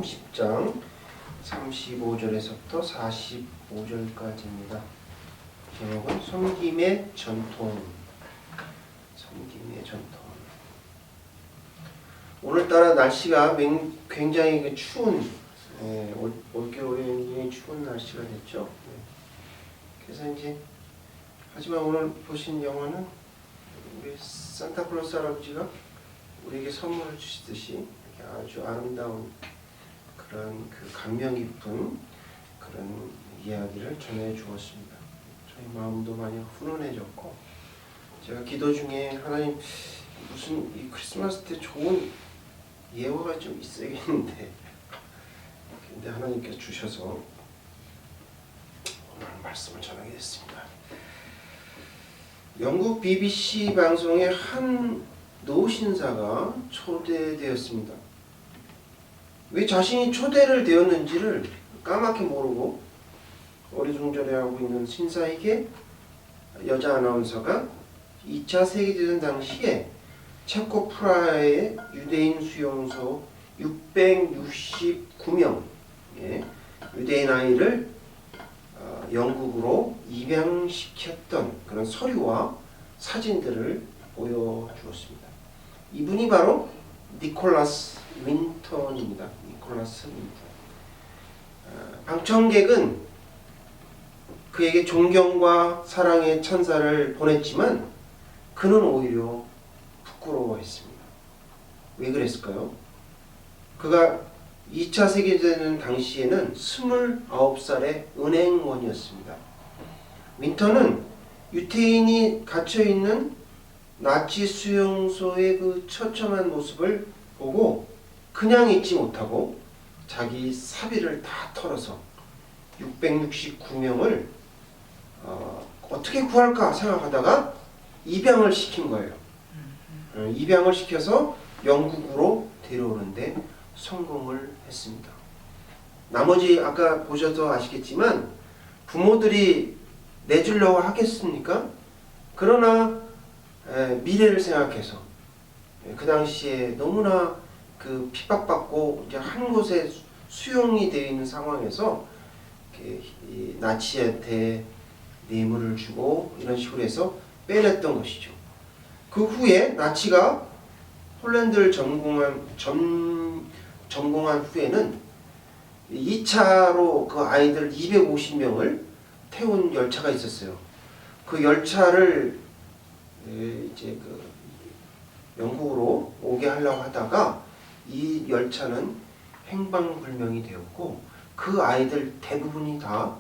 10장 35절에서부터 45절까지입니다. 제목은 섬김의 전통. 섬김의 전통. 오늘따라 날씨가 굉장히 추운, 올겨울에 굉장히 추운 날씨가 됐죠. 그래서 이제 하지만 오늘 보신 영화는 우리 산타클로스 할아버지가 우리에게 선물을 주시듯이 아주 아름다운 그런 그 감명 깊은 그런 이야기를 전해 주었습니다. 저희 마음도 많이 훈훈해졌고, 제가 기도 중에 하나님 무슨 이 크리스마스 때 좋은 예화가 좀 있어야겠는데, 근데 하나님께서 주셔서 오늘 말씀을 전하게 됐습니다. 영국 BBC 방송에 한 노신사가 초대되었습니다. 왜 자신이 초대를 되었는지를 까맣게 모르고 어리둥절해하고 있는 신사에게 여자 아나운서가 2차 세계대전 당시에 체코 프라하의 유대인 수용소 669명의 유대인 아이를 영국으로 입양시켰던 그런 서류와 사진들을 보여주었습니다. 이분이 바로 니콜라스 윈턴입니다. 니콜라스 윈턴. 방청객은 그에게 존경과 사랑의 찬사를 보냈지만 그는 오히려 부끄러워했습니다. 왜 그랬을까요? 그가 2차 세계대전 당시에는 29살의 은행원이었습니다. 윈턴은 유태인이 갇혀있는 나치 수용소의 그 처참한 모습을 보고 그냥 잊지 못하고 자기 사비를 다 털어서 669명을 어떻게 구할까 생각하다가 입양을 시킨 거예요. 입양을 시켜서 영국으로 데려오는데 성공을 했습니다. 나머지 아까 보셔서 아시겠지만 부모들이 내주려고 하겠습니까? 그러나 미래를 생각해서 그 당시에 너무나 그 핍박받고 이제 한 곳에 수용이 되어 있는 상황에서 이 나치한테 뇌물을 주고 이런 식으로 해서 빼냈던 것이죠. 그 후에 나치가 폴란드를 점공한 후에는 2차로 그 아이들 250명을 태운 열차가 있었어요. 그 열차를 이제 그 영국으로 오게 하려고 하다가 이 열차는 행방불명이 되었고 그 아이들 대부분이 다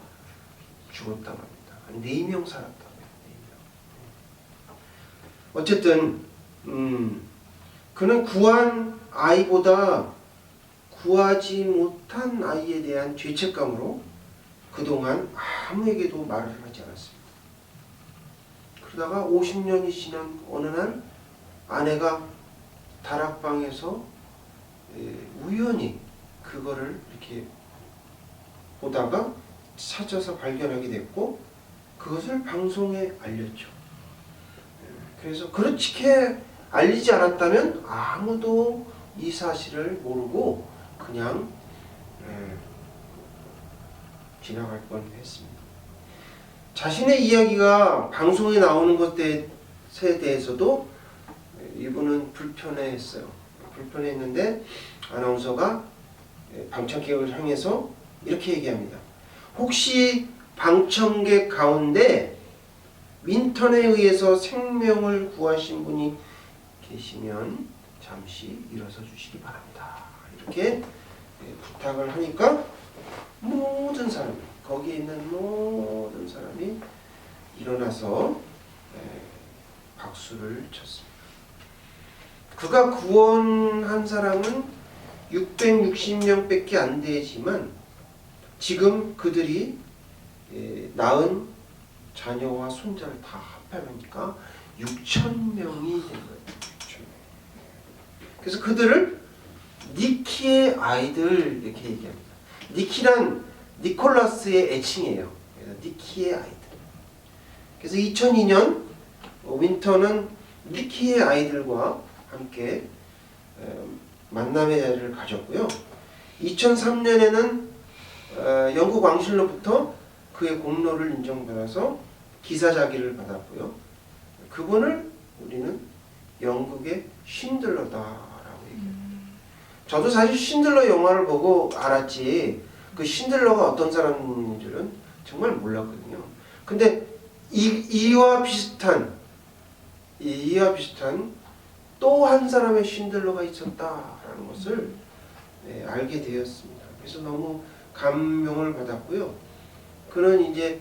죽었다고 합니다. 한 4명 살았다고 해요. 4명. 어쨌든 그는 구한 아이보다 구하지 못한 아이에 대한 죄책감으로 그동안 아무에게도 말을 하지 않았습니다. 그러다가 50년이 지난 어느 날 아내가 다락방에서 우연히 그거를 이렇게 보다가 찾아서 발견하게 됐고 그것을 방송에 알렸죠. 그래서 그렇게 알리지 않았다면 아무도 이 사실을 모르고 그냥 지나갈 뻔했습니다. 자신의 이야기가 방송에 나오는 것에 대해서도 이분은 불편해했어요. 불편했는데 아나운서가 방청객을 향해서 이렇게 얘기합니다. 혹시 방청객 가운데 윈턴에 의해서 생명을 구하신 분이 계시면 잠시 일어서 주시기 바랍니다. 이렇게 부탁을 하니까 모든 사람이, 거기에 있는 모든 사람이 일어나서 박수를 쳤습니다. 그가 구원한 사람은 660명밖에 안 되지만 지금 그들이 낳은 자녀와 손자를 다 합하니까 6,000명이 된 거예요. 6,000명. 그래서 그들을 니키의 아이들 이렇게 얘기합니다. 니키란 니콜라스의 애칭이에요. 그래서 니키의 아이들. 그래서 2002년 윈턴은 니키의 아이들과 함께 만남의 자리를 가졌고요. 2003년에는 영국 왕실로부터 그의 공로를 인정받아서 기사자기를 받았고요. 그분을 우리는 영국의 쉰들러다라고 얘기해요. 저도 사실 쉰들러 영화를 보고 알았지 그 쉰들러가 어떤 사람인지는 정말 몰랐거든요. 근데 이와 비슷한 또 한 사람의 쉰들러가 있었다라는 것을 알게 되었습니다. 그래서 너무 감명을 받았고요. 그는 이제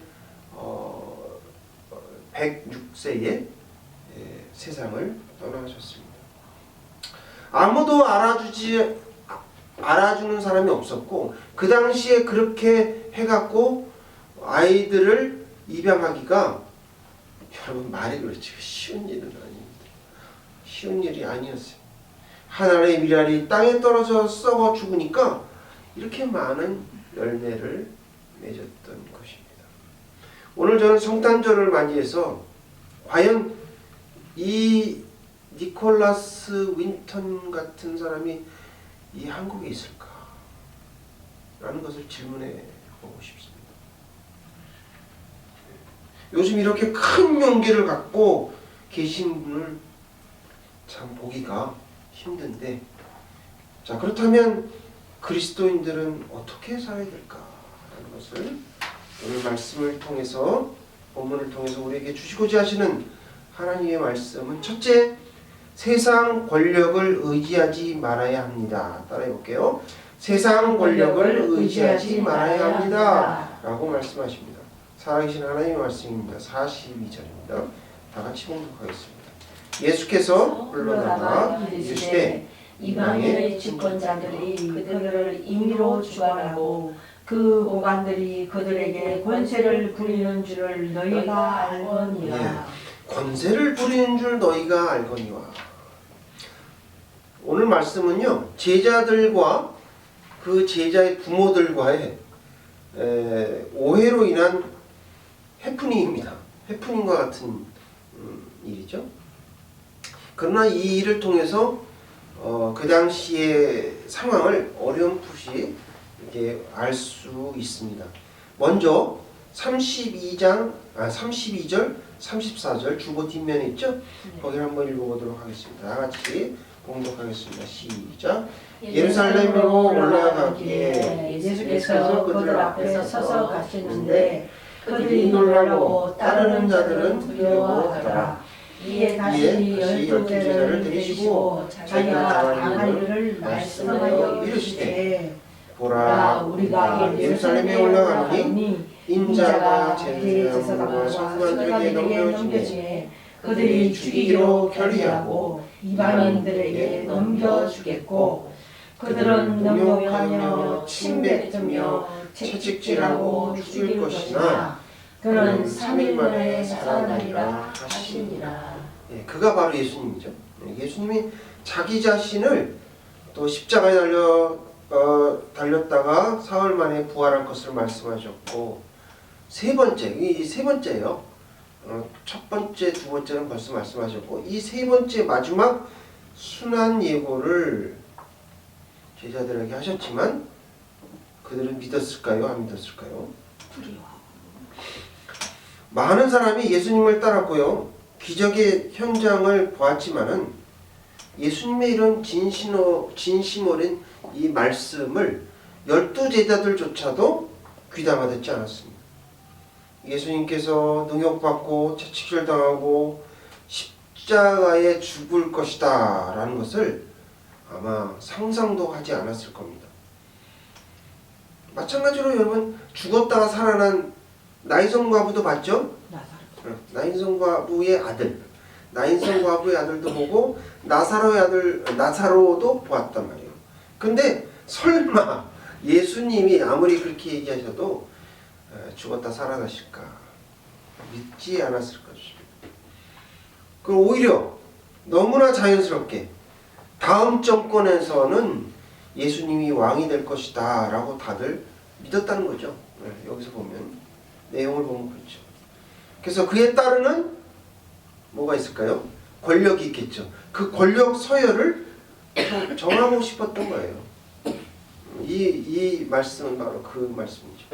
106세에 세상을 떠나셨습니다. 아무도 알아주는 사람이 없었고 그 당시에 그렇게 해갖고 아이들을 입양하기가 여러분 말이 그렇지 쉬운 일은 아닙니다. 쉬운 일이 아니었어요. 하나의 미랄이 땅에 떨어져 썩어 죽으니까 이렇게 많은 열매를 맺었던 것입니다. 오늘 저는 성탄절을 맞이해서 과연 이 니콜라스 윈턴 같은 사람이 이 한국에 있을까? 라는 것을 질문해 보고 싶습니다. 요즘 이렇게 큰 용기를 갖고 계신 분을 참 보기가 힘든데, 자, 그렇다면 그리스도인들은 어떻게 살아야 될까라는 것을 오늘 말씀을 통해서, 본문을 통해서 우리에게 주시고자 하시는 하나님의 말씀은 첫째, 세상 권력을 의지하지 말아야 합니다. 따라해 볼게요. 세상 권력을 의지하지 말아야 합니다. 라고 말씀하십니다. 살아계신 하나님의 말씀입니다. 42절입니다. 다 같이 봉독하겠습니다. 예수께서 물러나가 이르시되 이방인의 집권자들이 그들을 임의로 주관하고 그 오간들이 그들에게 권세를 부리는 줄을 너희가 알거니와. 예, 권세를 부리는 줄 너희가 알거니와. 오늘 말씀은요, 제자들과 그 제자의 부모들과의 오해로 인한 해프닝입니다. 해프닝과 같은 일이죠. 그러나 이 일을 통해서 그 당시의 상황을 어렴풋이 이렇게 알 수 있습니다. 먼저 32절, 34절 주보 뒷면에 있죠? 거기를 한번 읽어보도록 하겠습니다. 다 같이 봉독하겠습니다. 시작. 예루살렘으로 올라가기에 예수께서 그들 앞에 서서 가시는데 그들이 놀라고 따르는 자들은 두려워하더라. 이에 다시 12제자를 데리시고 자기가 당할 일을 말씀하여 이르시되 보라 우리가 예루살렘에 올라가노니 인자가 제사장과 서기관들에게 넘겨지매 그들이 죽이기로 결의하고 이방인들에게 넘겨주겠고 그들은 능욕하며 침뱉으며 채찍질하고 죽일 것이나 그는 3일 만에 살아나리라 하시니라. 예, 그가 바로 예수님이죠. 예수님이 자기 자신을 또 십자가에 달렸다가 사흘 만에 부활할 것을 말씀하셨고, 세 번째, 이 세 번째요. 첫 번째, 두 번째는 벌써 말씀하셨고, 이 세 번째 마지막 순환 예고를 제자들에게 하셨지만 그들은 믿었을까요? 안 믿었을까요? 많은 사람이 예수님을 따랐고요. 기적의 현장을 보았지만은 예수님의 이런 진심 어린 이 말씀을 12제자들조차도 귀담아 듣지 않았습니다. 예수님께서 능욕받고 채찍질 당하고 십자가에 죽을 것이다 라는 것을 아마 상상도 하지 않았을 겁니다. 마찬가지로 여러분, 죽었다가 살아난 나인성 과부도 봤죠? 나인성 과부의 아들, 나인성 과부의 아들도 보고 나사로의 아들 나사로도 보았단 말이에요. 근데 설마 예수님이 아무리 그렇게 얘기하셔도 죽었다 살아나실까 믿지 않았을 것입니다. 그럼 오히려 너무나 자연스럽게 다음 정권에서는 예수님이 왕이 될 것이다 라고 다들 믿었다는 거죠. 여기서 보면 내용을 보면 그렇죠. 그래서 그에 따르는 뭐가 있을까요? 권력이 있겠죠. 그 권력 서열을 정하고 싶었던 거예요. 이 말씀은 바로 그 말씀이죠.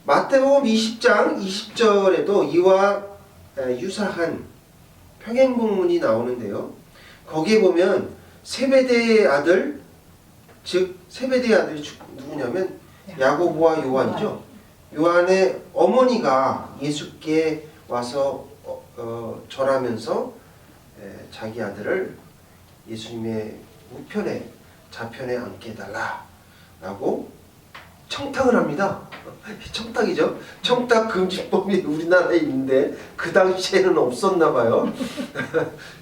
마태복음 20장 20절에도 이와 유사한 평행본문이 나오는데요. 거기에 보면 세베대의 아들, 즉 세베대의 아들이 누구냐면 야고보와 요한이죠. 요한의 어머니가 예수께 와서 절하면서 자기 아들을 예수님의 우편에 좌편에 앉게 해달라라고 청탁을 합니다. 청탁이죠. 청탁 금지법이 우리나라에 있는데 그 당시에는 없었나 봐요.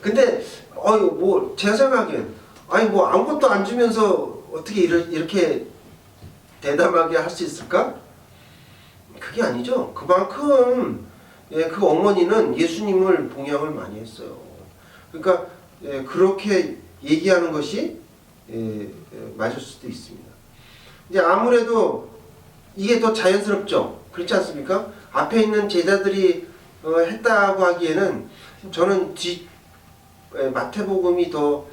근데 뭐 제가 생각하기엔 뭐 아무것도 안 주면서 어떻게 이렇게 대담하게 할 수 있을까? 그게 아니죠. 그만큼 그 어머니는 예수님을 봉양을 많이 했어요. 그러니까 그렇게 얘기하는 것이 맞을 수도 있습니다. 이제 아무래도 이게 더 자연스럽죠. 그렇지 않습니까? 앞에 있는 제자들이 했다고 하기에는 저는 마태복음이 더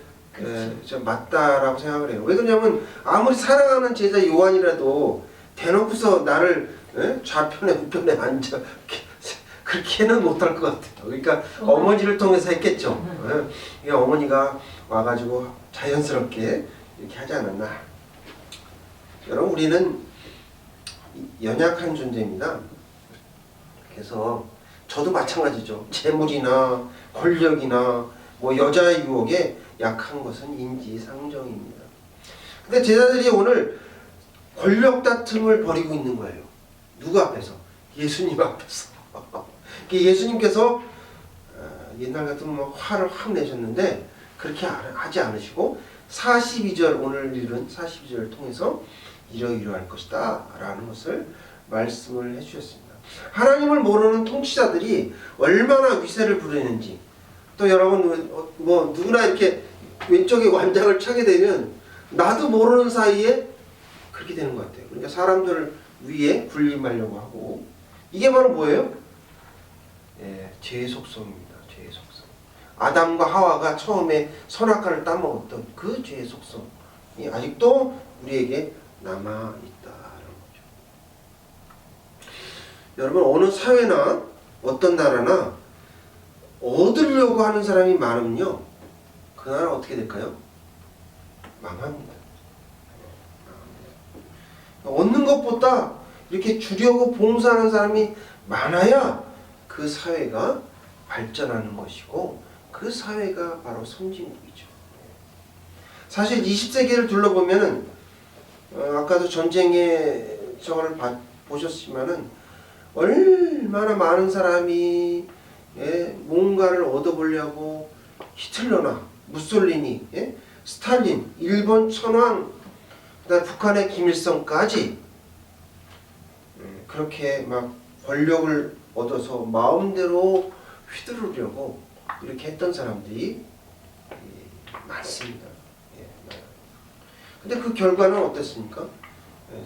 맞다라고 생각을 해요. 왜 그러냐면 아무리 사랑하는 제자 요한이라도 대놓고서 나를 좌편에 우편에 앉아 그렇게는 못할 것 같아요. 그러니까 어머니를 통해서 했겠죠. 어머니가 와가지고 자연스럽게 이렇게 하지 않았나. 여러분, 우리는 연약한 존재입니다. 그래서 저도 마찬가지죠. 재물이나 권력이나 뭐 여자의 유혹에 약한 것은 인지상정입니다. 근데 제자들이 오늘 권력 다툼을 벌이고 있는 거예요. 누구 앞에서? 예수님 앞에서. 예수님께서 옛날 같으면 뭐 화를 확 내셨는데 그렇게 하지 않으시고 42절, 오늘 읽은 42절을 통해서 이러이러할 것이다 라는 것을 말씀을 해주셨습니다. 하나님을 모르는 통치자들이 얼마나 위세를 부리는지, 또 여러분 뭐 누구나 이렇게 왼쪽에 완장을 차게 되면 나도 모르는 사이에 그렇게 되는 것 같아요. 그러니까 사람들 위에 군림하려고 하고, 이게 바로 뭐예요? 죄의 속성입니다. 죄의 속성. 아담과 하와가 처음에 선악과를 따먹었던 그 죄의 속성이 아직도 우리에게 남아있다는 거죠. 여러분, 어느 사회나 어떤 나라나 얻으려고 하는 사람이 많으면요, 그 나라 어떻게 될까요? 망합니다. 얻는 것보다 이렇게 주려고 봉사하는 사람이 많아야 그 사회가 발전하는 것이고, 그 사회가 바로 선진국이죠. 사실 20세기를 둘러보면은 아까도 전쟁의 저걸 보셨지만은 얼마나 많은 사람이 뭔가를 얻어보려고 히틀러나 무솔리니, 스탈린, 일본 천황, 그다음 북한의 김일성까지 그렇게 막 권력을 얻어서 마음대로 휘두르려고 이렇게 했던 사람들이 많습니다. 근데 그 결과는 어땠습니까?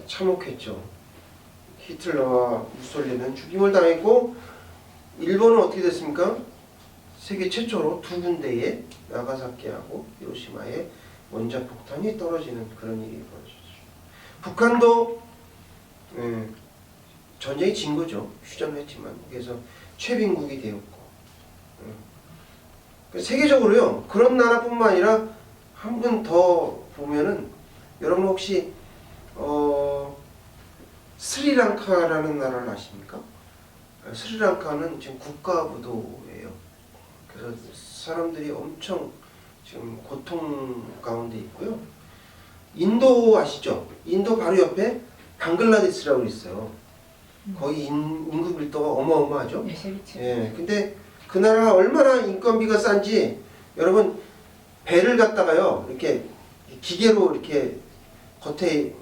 참혹했죠. 히틀러와 무솔리는 죽임을 당했고, 일본은 어떻게 됐습니까? 세계 최초로 두 군데에 나가사키하고 히로시마에 원자폭탄이 떨어지는 그런 일이 벌어졌죠. 북한도 전쟁이 진 거죠. 휴전했지만. 그래서 최빈국이 되었고, 세계적으로요, 그런 나라뿐만 아니라 한 번 더 보면은, 여러분 혹시 스리랑카라는 나라를 아십니까? 스리랑카는 지금 국가부도예요. 그래서 사람들이 엄청 지금 고통 가운데 있고요. 인도 아시죠? 인도 바로 옆에 방글라데시라고 있어요. 거기 인구 밀도가 어마어마하죠. 근데 그 나라가 얼마나 인건비가 싼지, 여러분 배를 갖다가요, 이렇게 기계로 이렇게 겉에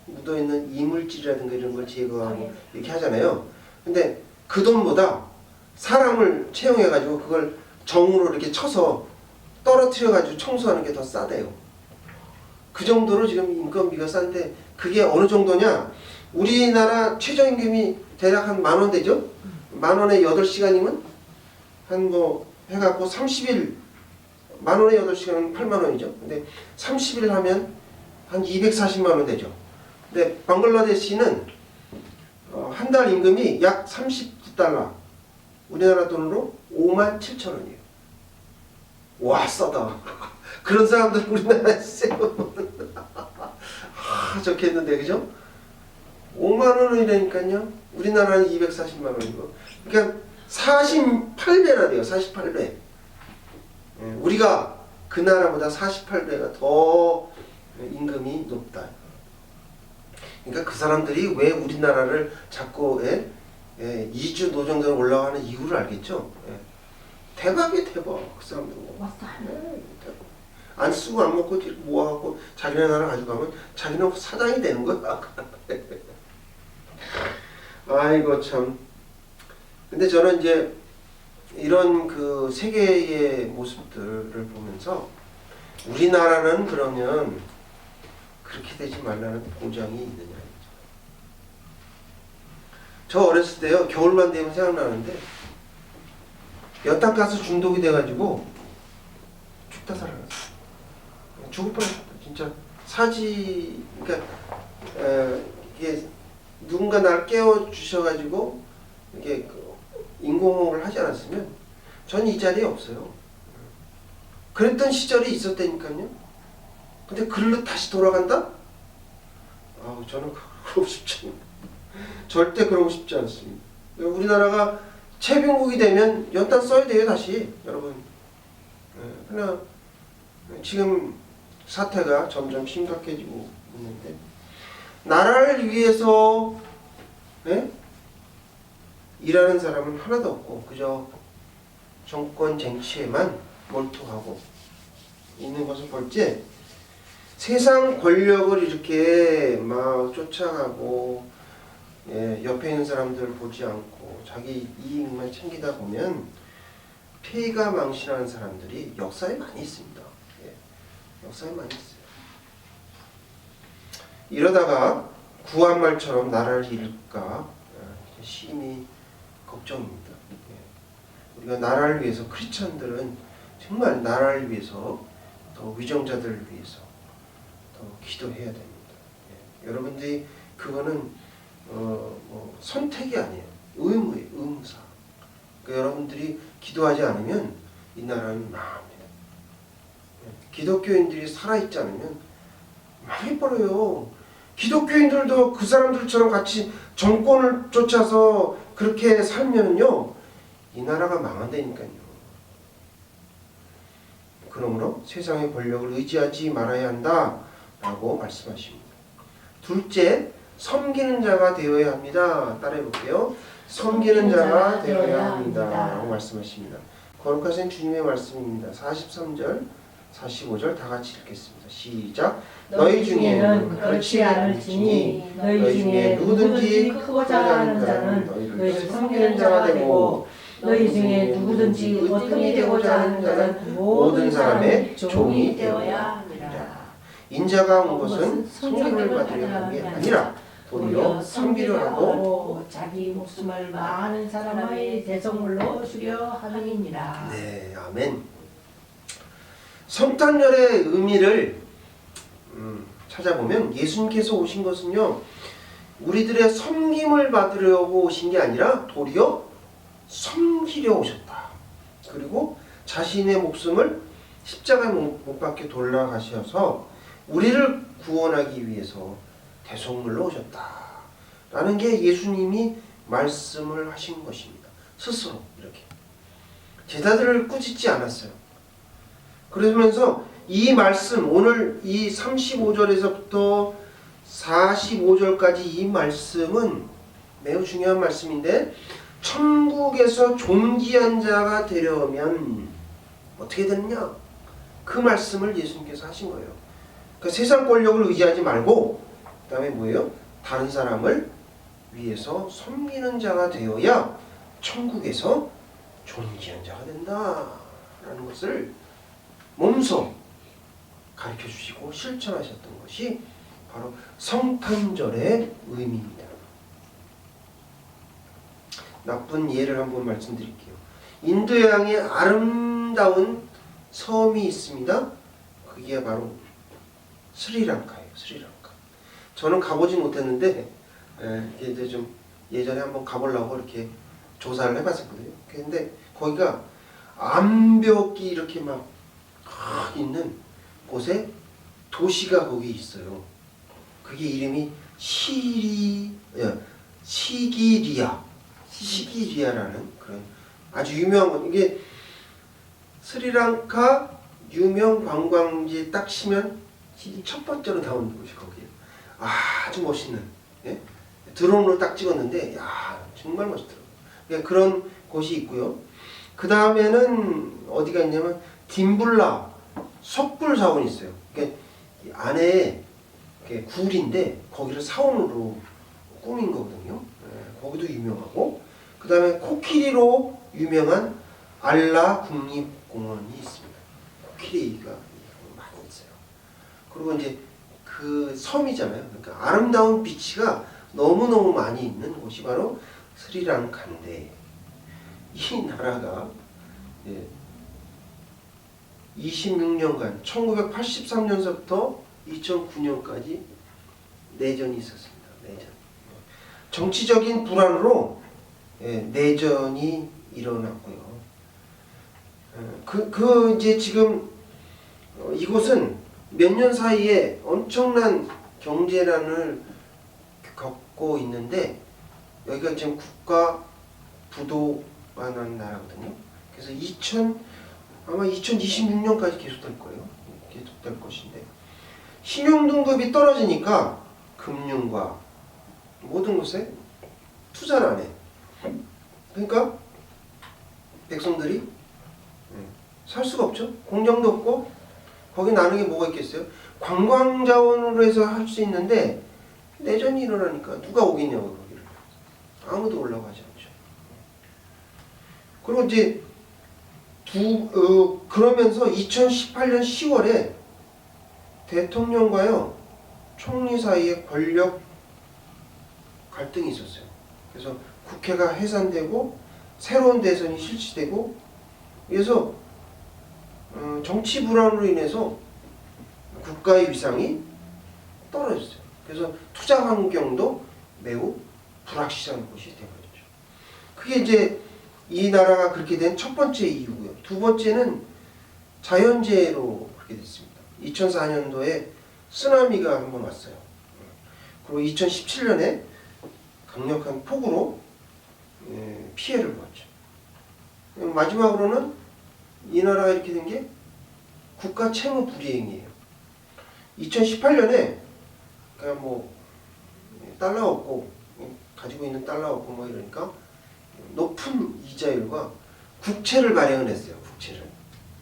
묻어있는 이물질이라든가 이런 걸 제거하고 이렇게 하잖아요. 근데 그 돈보다 사람을 채용해가지고 그걸 정으로 이렇게 쳐서 떨어뜨려가지고 청소하는 게 더 싸대요. 그 정도로 지금 인건비가 싼데, 그게 어느 정도냐? 우리나라 최저임금이 대략 한 10,000원 되죠? 10,000원에 8시간이면 한 뭐 해갖고 30일, 10,000원에 8시간은 80,000원이죠. 근데 30일 하면 한 240만 원 되죠. 근데 방글라데시는 한 달 임금이 약 39달러, 우리나라 돈으로 5만 7천 원이에요. 와, 싸다. 그런 사람들 우리나라에 쓰고 좋겠는데, 그죠? 5만 원이라니까요. 우리나라는 240만 원이고, 그러니까 48배나 돼요. 48배. 우리가 그 나라보다 48배가 더 임금이 높다. 그러니까 그 사람들이 왜 우리나라를 자꾸 이주 노정대로 올라가는 이유를 알겠죠? 대박이에요, 대박. 그 사람들 안 쓰고 안 먹고 모아갖고 자기네 나라 가져가면 자기는 사장이 되는 거야. 아이고 참. 근데 저는 이제 이런 그 세계의 모습들을 보면서 우리나라는 그러면 그렇게 되지 말라는 보장이 있느냐. 저 어렸을 때요, 겨울만 되면 생각나는데 연탄가스 중독이 돼가지고 죽다 살아났어요. 죽을 뻔했다. 진짜 그러니까 이게 누군가 날 깨워 주셔가지고 이게 인공호흡을 하지 않았으면 전 이 자리에 없어요. 그랬던 시절이 있었다니까요. 근데 그걸로 다시 돌아간다? 저는 그러고 싶지 않아요. 절대 그러고 싶지 않습니다. 우리나라가 채빈국이 되면 연탄 써야 돼요, 다시. 여러분. 그러나 지금 사태가 점점 심각해지고 있는데 나라를 위해서 일하는 사람은 하나도 없고 그저 정권 쟁취에만 몰두하고 있는 것을 볼 때 세상 권력을 이렇게 막 쫓아가고 옆에 있는 사람들을 보지 않고 자기 이익만 챙기다 보면 폐가 망신하는 사람들이 역사에 많이 있습니다. 역사에 많이 있어요. 이러다가 구한말처럼 나라를 잃을까 심히 걱정입니다. 우리가 나라를 위해서, 크리스천들은 정말 나라를 위해서, 더 위정자들을 위해서 더 기도해야 됩니다. 여러분들이 그거는 선택이 아니에요. 의무예요. 의무사. 그러니까 여러분들이 기도하지 않으면 이 나라는 망합니다. 기독교인들이 살아있지 않으면 망해버려요. 기독교인들도 그 사람들처럼 같이 정권을 쫓아서 그렇게 살면요 이 나라가 망한다니까요. 그러므로 세상의 권력을 의지하지 말아야 한다라고 말씀하십니다. 둘째, 섬기는 자가 되어야 합니다. 따라해볼게요. 섬기는 자가 되어야 합니다 라고 말씀하십니다. 거룩하신 주님의 말씀입니다. 43절 45절 다 같이 읽겠습니다. 시작. 너희 중에는 그렇지 않을지니 너희 중에 누구든지 크고자 하는 자는 너희를 섬기는 자가 되고 너희 중에 누구든지 어떤이 되고자 하는 자는 모든 사람의 종이 되어야 합니다. 인자가 온 것은 섬김을 받으려 함이 아니라 도리어 섬기려 하고 자기 목숨을 망하는 사람의 대성물로 주려 함이니라. 네, 아멘. 성탄절의 의미를 찾아보면 예수님께서 오신 것은요 우리들의 섬김을 받으려고 오신 게 아니라 도리어 섬기려 오셨다. 그리고 자신의 목숨을 십자가에 못 박혀 돌아가셔서 우리를 구원하기 위해서 대속물로 오셨다 라는 게 예수님이 말씀을 하신 것입니다. 스스로 이렇게 제자들을 꾸짖지 않았어요. 그러면서 이 말씀, 오늘 이 35절에서부터 45절까지 이 말씀은 매우 중요한 말씀인데 천국에서 존귀한 자가 되려면 어떻게 되느냐? 그 말씀을 예수님께서 하신 거예요. 그러니까 세상 권력을 의지하지 말고 그 다음에 뭐예요? 다른 사람을 위해서 섬기는 자가 되어야 천국에서 존귀한 자가 된다라는 것을 몸소 가르쳐 주시고 실천하셨던 것이 바로 성탄절의 의미입니다. 나쁜 예를 한번 말씀드릴게요. 인도양에 아름다운 섬이 있습니다. 그게 바로 스리랑카예요. 스리랑카. 저는 가보진 못했는데 이제 좀 예전에 한번 가보려고 이렇게 조사를 해봤었거든요. 근데 거기가 암벽이 이렇게 막 있는 곳에 도시가 거기 있어요. 그게 이름이 시기리아라는 그런 아주 유명한 곳. 이게 스리랑카 유명 관광지 딱 치면 첫 번째로 나오는 곳이 거기에요. 아주 멋있는, 예? 드론으로 딱 찍었는데 야 정말 멋있더라고요. 그러니까 그런 곳이 있고요. 그 다음에는 어디가 있냐면 딤불라 석굴 사원이 있어요. 그러니까 이 안에 이렇게 굴인데 거기를 사원으로 꾸민 거거든요. 예, 거기도 유명하고 그 다음에 코끼리로 유명한 알라 국립공원이 있습니다. 코끼리가 많이 있어요. 그리고 이제 그 섬이잖아요. 그러니까 아름다운 비치가 너무너무 많이 있는 곳이 바로 스리랑카인데 이 나라가 26년간 1983년서부터 2009년까지 내전이 있었습니다. 내전. 정치적인 불안으로 내전이 일어났고요. 이제 지금 이곳은 몇 년 사이에 엄청난 경제난을 겪고 있는데 여기가 지금 국가 부도만한 나라거든요. 그래서 아마 2026년까지 계속될 거예요. 계속될 것인데 신용등급이 떨어지니까 금융과 모든 곳에 투자를 안 해. 그러니까 백성들이 살 수가 없죠. 공장도 없고 거기 나는 게 뭐가 있겠어요. 관광자원으로 해서 할 수 있는데 내전이 일어나니까 누가 오겠냐고 거기를. 아무도 올라가지 않죠. 그리고 이제 그러면서 2018년 10월에 대통령과요 총리 사이에 권력 갈등이 있었어요. 그래서 국회가 해산되고 새로운 대선이 실시되고 그래서 정치 불안으로 인해서 국가의 위상이 떨어졌어요. 그래서 투자 환경도 매우 불확실한 곳이 되어버렸죠. 그게 이제 이 나라가 그렇게 된 첫 번째 이유고요. 두 번째는 자연재해로 그렇게 됐습니다. 2004년도에 쓰나미가 한번 왔어요. 그리고 2017년에 강력한 폭우로 피해를 보았죠. 마지막으로는 이 나라가 이렇게 된 게 국가 채무 불이행이에요. 2018년에 그냥 뭐 달러 없고 가지고 있는 달러 없고 뭐 이러니까 높은 이자율과 국채를 발행을 했어요. 국채를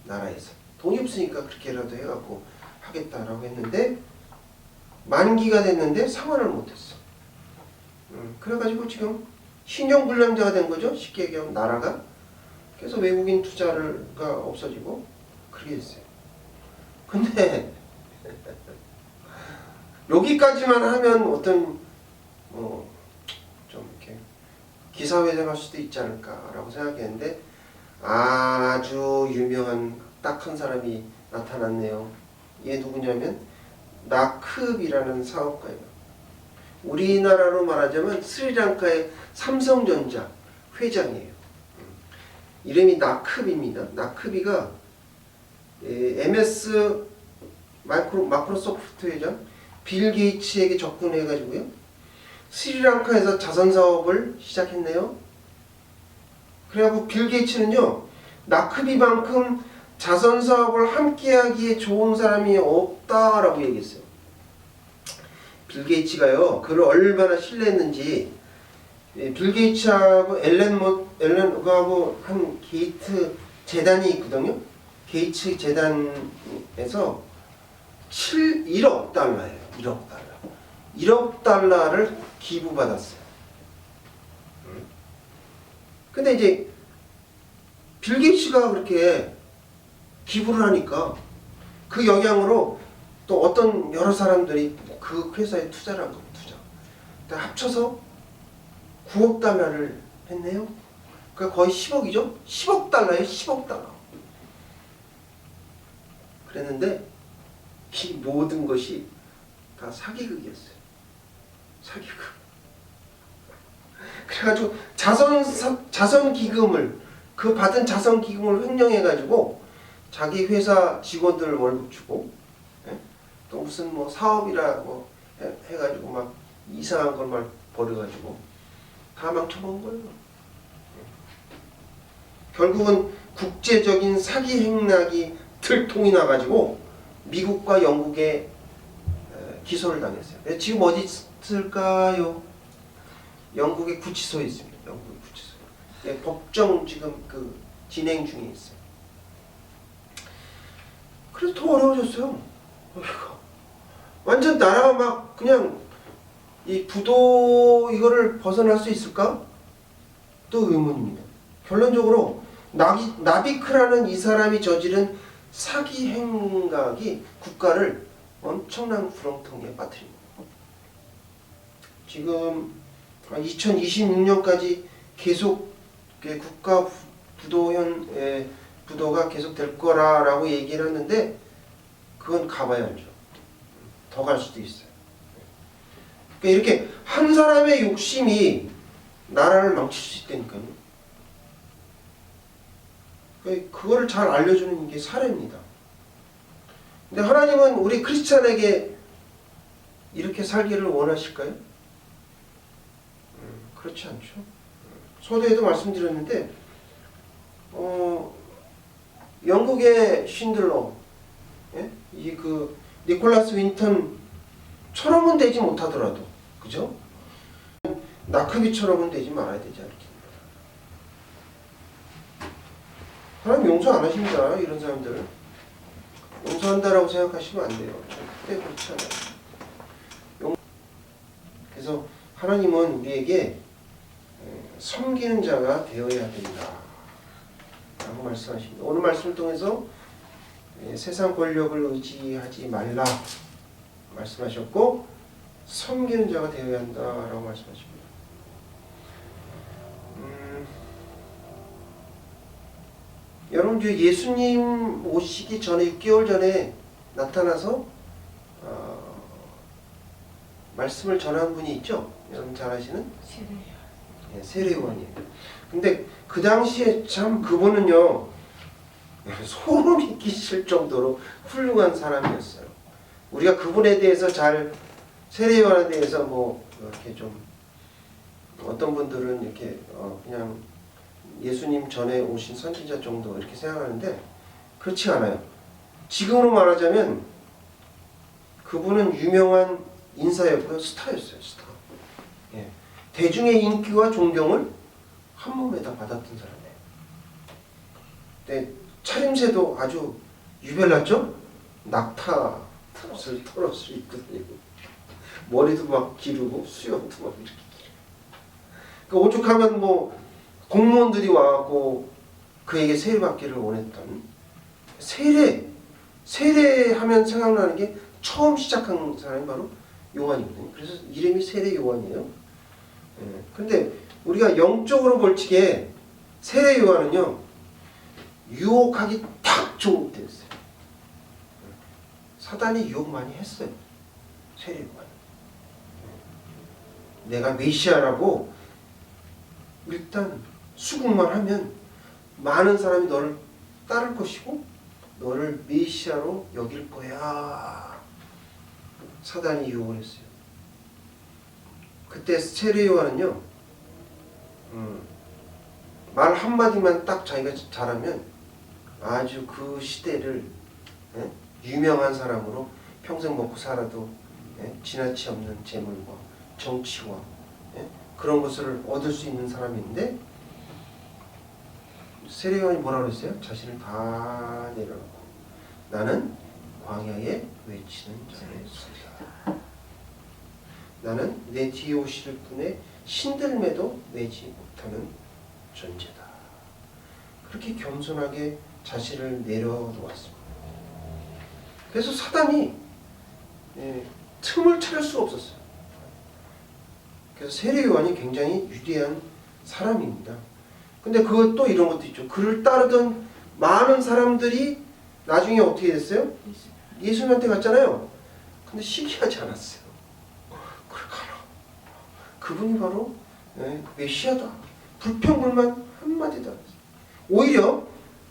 나라에서 돈이 없으니까 그렇게라도 해갖고 하겠다라고 했는데 만기가 됐는데 상환을 못했어. 그래가지고 지금 신용불량자가 된 거죠. 쉽게 얘기하면 나라가. 그래서 외국인 투자가 없어지고 그렇게 됐어요. 근데 여기까지만 하면 어떤 좀 이렇게 기사회생할 수도 있지 않을까라고 생각했는데 아주 유명한 딱 한 사람이 나타났네요. 얘 누구냐면 나크비라는 사업가예요. 우리나라로 말하자면 스리랑카의 삼성전자 회장이에요. 이름이 나크비입니다. 나크비가 MS 마크로소프트 회장 빌 게이츠에게 접근해가지고요. 스리랑카에서 자선 사업을 시작했네요. 그래갖고 빌 게이츠는요, 나크비만큼 자선 사업을 함께하기에 좋은 사람이 없다라고 얘기했어요. 빌 게이츠가요, 그를 얼마나 신뢰했는지 빌 게이츠하고 앨런하고 한 게이트 재단이 있거든요. 게이츠 재단에서 1억 달러예요. 1억 달러. 1억 달러를 기부받았어요. 근데 이제 빌 게이츠가 그렇게 기부를 하니까 그 영향으로 또 어떤 여러 사람들이 그 회사에 투자를 한 겁니다. 투자. 합쳐서 9억 달러를 했네요. 그러니까 거의 10억이죠? 10억 달러예요. 10억 달러. 그랬는데 이 모든 것이 다 사기극이었어요. 사기극. 그래가지고 자선 기금을 그 받은 자선 기금을 횡령해가지고 자기 회사 직원들 월급 주고, 예? 또 무슨 뭐 사업이라 뭐 해가지고 막 이상한 걸 막 버려가지고 다 망쳐먹은 거예요. 결국은 국제적인 사기 행락이 들통이 나가지고 미국과 영국에 기소를 당했어요. 지금 어디 있을까요? 영국의 구치소에 있습니다. 영국의 구치소. 네, 법정 지금 그 진행 중에 있어요. 그래서 더 어려워졌어요. 완전 나라가 막 그냥 이 부도 이거를 벗어날 수 있을까? 또 의문입니다. 결론적으로 나비크라는 이 사람이 저지른 사기 행각이 국가를 엄청난 구렁텅이에 빠뜨립니다. 지금 2026년까지 계속 국가 부도가 계속 될 거라고 얘기를 하는데 그건 가봐야 알죠. 더 갈 수도 있어요. 그러니까 이렇게 한 사람의 욕심이 나라를 망칠 수 있다니까요. 그거를 잘 알려주는 게 사례입니다. 근데 하나님은 우리 크리스찬에게 이렇게 살기를 원하실까요? 그렇지 않죠. 서두에도 말씀드렸는데 영국의 쉰들러, 예? 이 그 니콜라스 윈턴처럼은 되지 못하더라도, 그죠? 나크비처럼은 되지 말아야 되지 않겠습니까? 하나님 용서 안 하십니다. 이런 사람들 용서한다라고 생각하시면 안 돼요. 절대 그렇지 않아요. 그래서 하나님은 우리에게 섬기는 자가 되어야 된다 라고 말씀하십니다. 오늘 말씀을 통해서 세상 권력을 의지하지 말라 말씀하셨고 섬기는 자가 되어야 한다라고 말씀하십니다. 여러분 예수님 오시기 전에 6개월 전에 나타나서 말씀을 전한 분이 있죠? 여러분 잘 아시는? 세례요한이에요. 근데 그 당시에 참 그분은요 소름이 끼칠 정도로 훌륭한 사람이었어요. 우리가 그분에 대해서 잘 세례요한에 대해서 뭐 이렇게 좀 어떤 분들은 이렇게 그냥 예수님 전에 오신 선지자 정도 이렇게 생각하는데 그렇지 않아요. 지금으로 말하자면 그분은 유명한 인사였고요. 스타였어요. 스타. 예. 대중의 인기와 존경을 한 몸에다 받았던 사람이에요. 근데 차림새도 아주 유별났죠? 낙타옷을 털어서 입고 다니고 머리도 막 기르고 수염도 막 이렇게 기르고 오죽하면 뭐 공무원들이 와갖고 그에게 세례받기를 원했던 세례하면 생각나는 게 처음 시작한 사람이 바로 요한이거든요. 그래서 이름이 세례 요한이에요. 근데 우리가 영적으로 볼 적에 세례 요한은요 유혹하기 딱 좋은 때였어요. 사단이 유혹 많이 했어요. 세례 요한. 내가 메시아라고 일단 수긍만 하면 많은 사람이 너를 따를 것이고 너를 메시아로 여길 거야. 사단이 유혹을 했어요. 그때 세례 요한은요 말 한마디만 딱 자기가 잘하면 아주 그 시대를 유명한 사람으로 평생 먹고 살아도 지나치 없는 재물과 정치와 그런 것을 얻을 수 있는 사람인데 세례 요한이 뭐라고 그랬어요? 자신을 다 내려놓고 나는 광야에 외치는 자의 소리다. 나는 내 뒤에 오실 분의 신들매도 매지 못하는 존재다. 그렇게 겸손하게 자신을 내려놓았습니다. 그래서 사단이 틈을 찾을 수가 없었어요. 그래서 세례 요한이 굉장히 위대한 사람입니다. 근데 그것도 이런 것도 있죠. 그를 따르던 많은 사람들이 나중에 어떻게 됐어요? 예수님한테 갔잖아요. 근데 시기하지 않았어요. 그래 가라. 그분이 바로 그 메시아다. 불평불만 한마디도 안 했어요. 오히려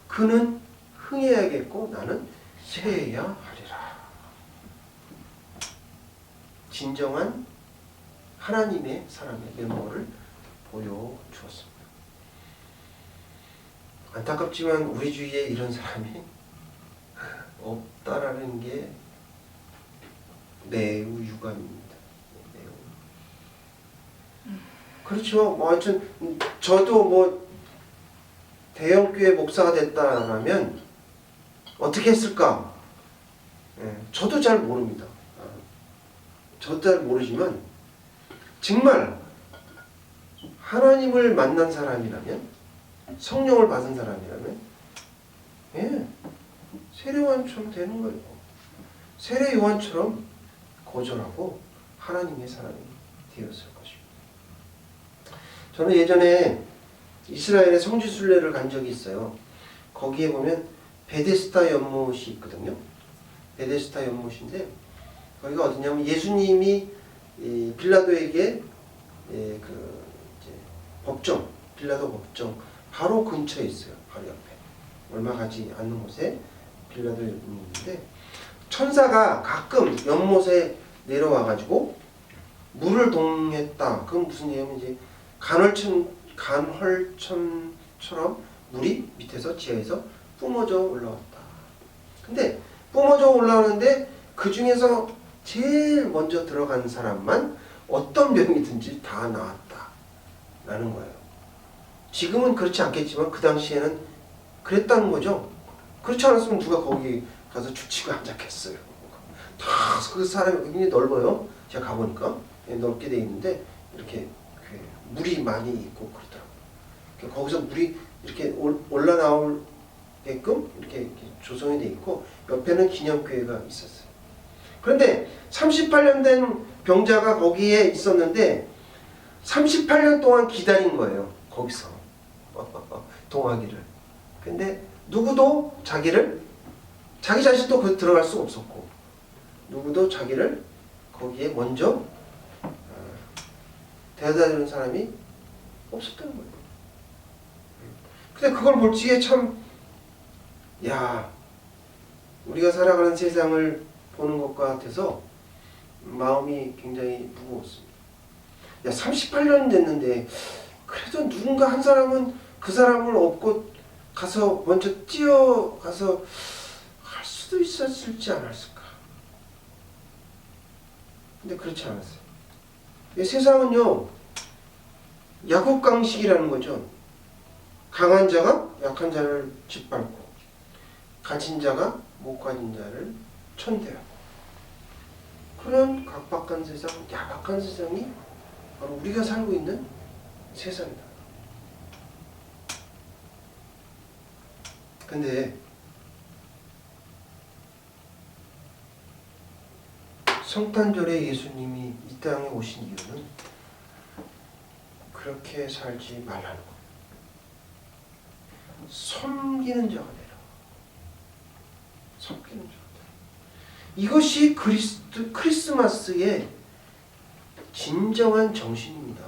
그는 흥해야겠고 나는 세해야 하리라. 진정한 하나님의 사람의 면모를 보여주었습니다. 안타깝지만 우리 주위에 이런 사람이 없다라는 게 매우 유감입니다. 매우. 그렇죠. 뭐 하여튼 저도 뭐 대형교회 목사가 됐다라면 어떻게 했을까? 저도 잘 모릅니다. 저도 잘 모르지만 정말 하나님을 만난 사람이라면, 성령을 받은 사람이라면 세례요한처럼 되는 거예요. 세례요한처럼 거절하고 하나님의 사람이 되었을 것입니다. 저는 예전에 이스라엘의 성지순례를 간 적이 있어요. 거기에 보면 베데스다 연못이 있거든요. 베데스다 연못인데 거기가 어디냐면 예수님이 빌라도에게 법정, 빌라도 법정 바로 근처에 있어요. 바로 옆에. 얼마 가지 않는 곳에 빌라도 연못인데 천사가 가끔 연못에 내려와가지고 물을 동했다. 그건 무슨 얘기냐면 이제 간헐천처럼 물이 밑에서 지하에서 뿜어져 올라왔다. 근데 뿜어져 올라오는데 그 중에서 제일 먼저 들어간 사람만 어떤 병이든지 다 나았다 라는 거예요. 지금은 그렇지 않겠지만 그 당시에는 그랬다는 거죠. 그렇지 않았으면 누가 거기 가서 죽치고 앉았겠어요. 다 그 사람이 굉장히 넓어요. 제가 가보니까 넓게 돼 있는데 이렇게 물이 많이 있고 그렇더라고요. 거기서 물이 이렇게 올라 나올게끔 이렇게 조성이 돼 있고 옆에는 기념교회가 있었어요. 그런데 38년 된 병자가 거기에 있었는데 38년 동안 기다린 거예요. 거기서 동하기를. 근데 누구도 자기 자신도 거기 들어갈 수 없었고 누구도 자기를 거기에 먼저 대하다주는 사람이 없었다는 거예요. 근데 그걸 볼 적에 참, 우리가 살아가는 세상을 보는 것과 같아서 마음이 굉장히 무거웠습니다. 38년 됐는데 그래도 누군가 한 사람은 그 사람을 업고 가서 먼저 뛰어가서 할 수도 있었을지 않았을까. 근데 그렇지 않았어요. 세상은요 약육강식이라는 거죠. 강한 자가 약한 자를 짓밟고 가진 자가 못 가진 자를 천대하고 그런 각박한 세상, 야박한 세상이 바로 우리가 살고 있는 세상이다. 근데 성탄절에 예수님이 이 땅에 오신 이유는 그렇게 살지 말라는 거예요. 섬기는 자가 되라. 섬기는 자가 되라. 이것이 크리스마스의 진정한 정신입니다.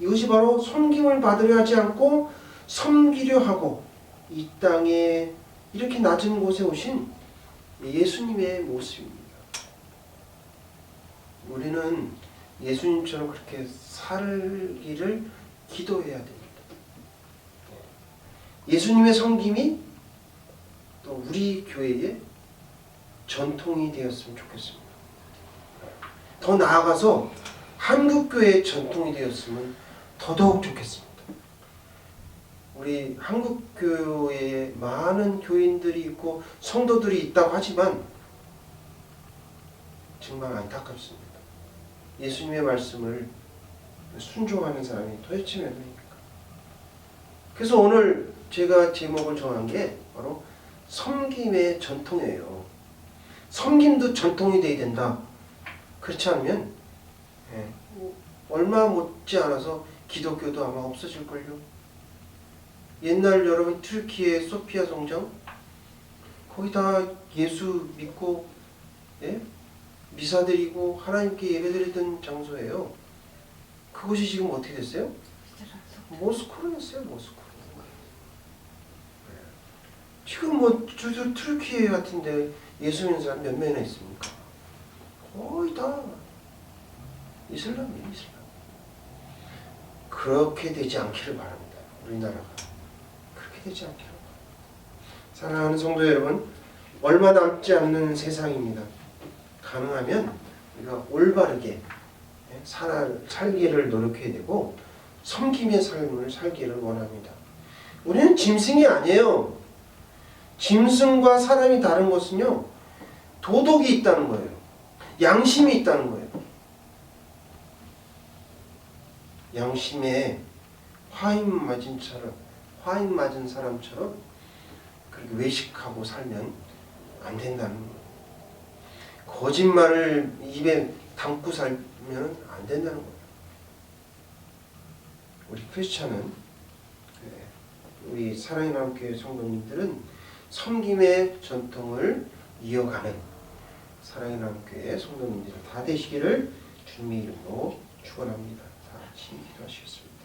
이것이 바로 섬김을 받으려 하지 않고 섬기려 하고 이 땅에 이렇게 낮은 곳에 오신 예수님의 모습입니다. 우리는 예수님처럼 그렇게 살기를 기도해야 됩니다. 예수님의 섬김이 또 우리 교회의 전통이 되었으면 좋겠습니다. 더 나아가서 한국교회의 전통이 되었으면 더더욱 좋겠습니다. 우리 한국교회에 많은 교인들이 있고 성도들이 있다고 하지만 정말 안타깝습니다. 예수님의 말씀을 순종하는 사람이 도대체 몇 명입니까? 그래서 오늘 제가 제목을 정한 게 바로 섬김의 전통이에요. 섬김도 전통이 돼야 된다. 그렇지 않으면 얼마 못지 않아서 기독교도 아마 없어질걸요. 옛날 여러분 튀르키예 소피아 성전 거의 다 예수 믿고 예? 미사 드리고 하나님께 예배드리던 장소예요. 그것이 지금 어떻게 됐어요? 모스크로 됐어요. 모스크로. 지금 뭐 튀르키예 같은데 예수 믿는 사람 몇 명이나 있습니까? 거의 다 이슬람이에요. 이슬람. 그렇게 되지 않기를 바랍니다. 우리나라가 그렇게 되지 않기를 바랍니다. 사랑하는 성도 여러분, 얼마 남지 않는 세상입니다. 가능하면 우리가 올바르게 살기를 노력해야 되고 섬김의 삶을 살기를 원합니다. 우리는 짐승이 아니에요. 짐승과 사람이 다른 것은요, 도덕이 있다는 거예요. 양심이 있다는 거예요. 양심에 화인 맞은 사람처럼 그렇게 외식하고 살면 안 된다는 거예요. 거짓말을 입에 담고 살면 안 된다는 거예요. 우리 크리스찬은, 우리 사랑의 나눔교회 성도님들은 섬김의 전통을 이어가는 사랑의 나눔교회 성도님들 다 되시기를 주님의 이름으로 축원합니다. 다 같이 기도하시겠습니다.